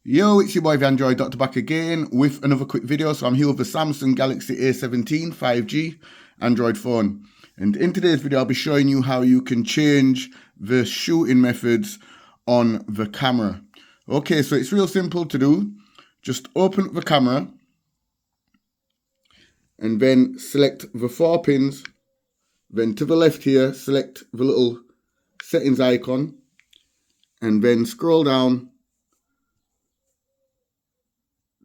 Yo, it's your boy the Android Doctor back again with another quick video. So I'm here with the Samsung Galaxy A17 5G Android phone. And in today's video, I'll be showing you how you can change the shooting methods on the camera. Okay, so it's real simple to do. Just open up the camera and then select the 4 pins. Then to the left here, select the little settings icon and then scroll down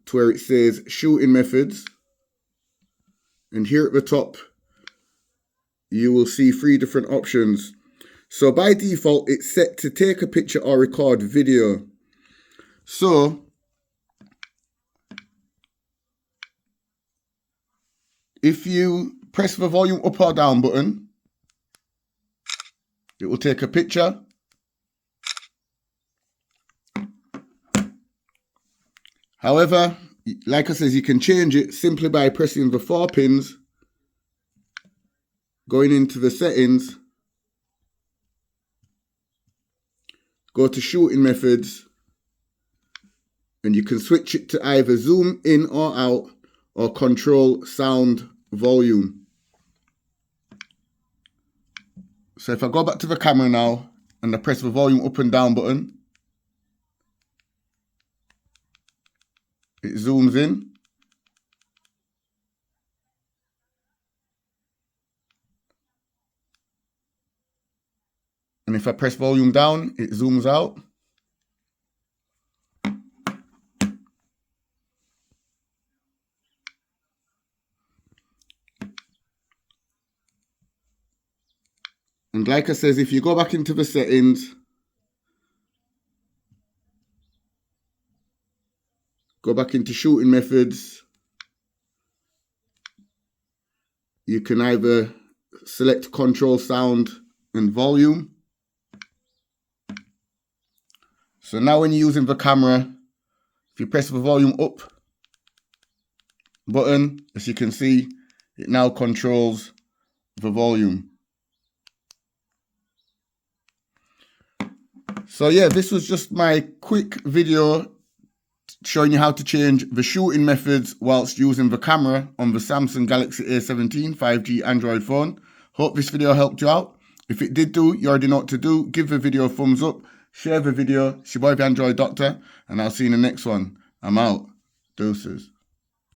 to where it says shooting methods, and here at the top you will see 3 different options. So by default it's set to take a picture or record video. So if you press the volume up or down button, it will take a picture. However, like I said, you can change it simply by pressing the 4 pins, going into the settings, go to shooting methods, and you can switch it to either zoom in or out or control sound volume. So if I go back to the camera now and I press the volume up and down button, it zooms in. And if I press volume down, it zooms out. And like I says, if you go back into the settings, go back into shooting methods, you can either select control sound and volume. So now when you're using the camera, if you press the volume up button, as you can see, it now controls the volume. So yeah, this was just my quick video showing you how to change the shooting methods whilst using the camera on the Samsung Galaxy A17 5G Android phone. Hope this video helped you out. If it did do, you already know what to do. Give the video a thumbs up, share the video. It's your boy the Android Doctor, and I'll see you in the next one. I'm out. Deuces.